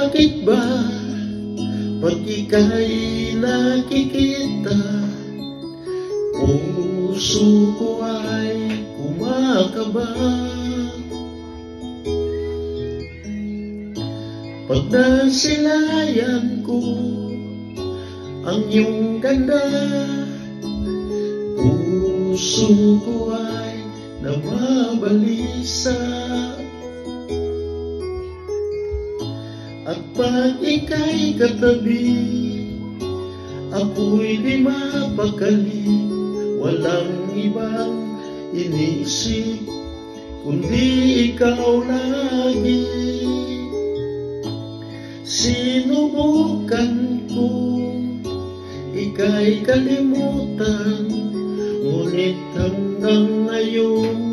Bakit ba pag ika'y nakikita, puso ko ay kumakaba? Pag nasilayan ko ang iyong ganda, puso ko ay nababalisa. At pag ika'y katabi, ako'y di mapakali. Walang ibang inisip kundi ikaw lagi. Sinubukan ko ika'y kalimutan, ngunit hanggang ngayon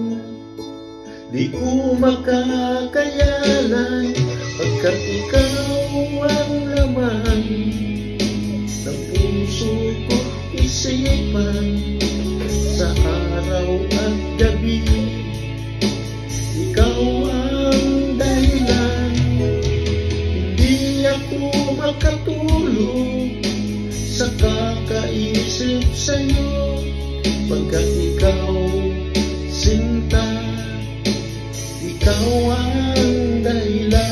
di ko makakayanan, pagkat ikaw ang laman ng puso ko isipan. Sa araw at gabi, ikaw ang dahilan. Hindi ako makatulog sa kakaisip sa'yo, pagkat ikaw, sinta, ikaw ang dahilan.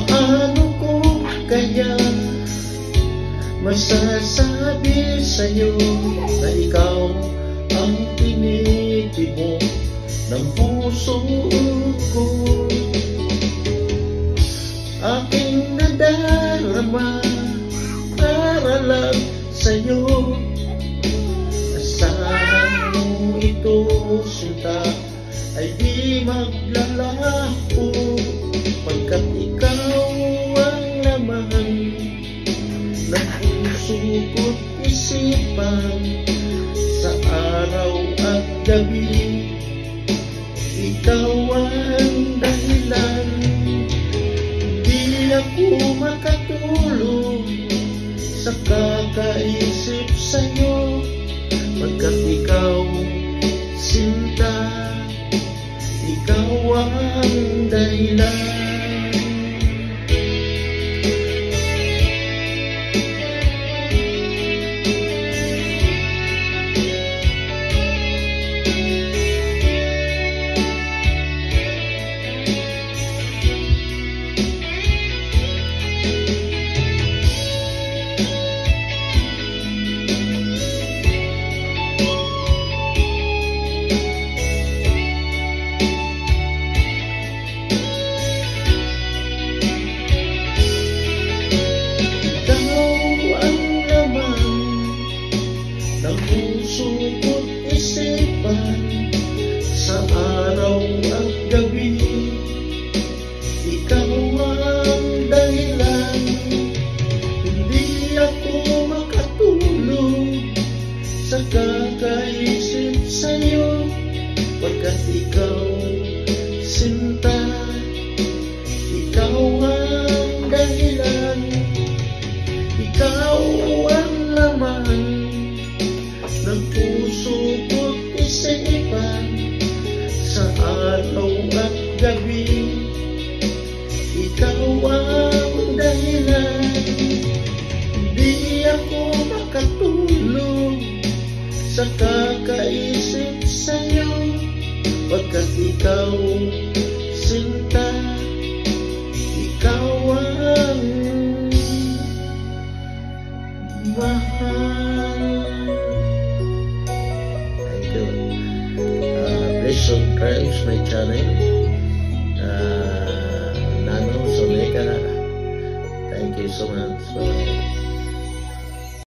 Paano ko kaya masasabi sa'yo na ikaw ang tinitibok ng puso ko? Aking nadarama para lang sa'yo. Asahan mo ito, sinta, ay di maglalaho, pagkat ikaw ang laman ng puso ko't isipan. Sa araw at gabi, ikaw ang dahilan. Di ako makatulog sa kakaisip sa'yo, pagkat ikaw, sinta, ikaw ang dahilan. Ng puso ko't isipan. Sa araw at gabi, ikaw ang dahilan. Hindi ako makatulog sa kakaisip sa'yo, pagkat ikaw, sinta, ikaw ang dahilan. Ikaw ang laman ng puso ko't isipan. Sa araw at gabi, ikaw ang dahilan. Hindi ako makatulog sa kakaisip sa'yo, pagkat ikaw, sinta, ikaw ang mahal. Please subscribe my channel, Nano Soleka. Thank you so much.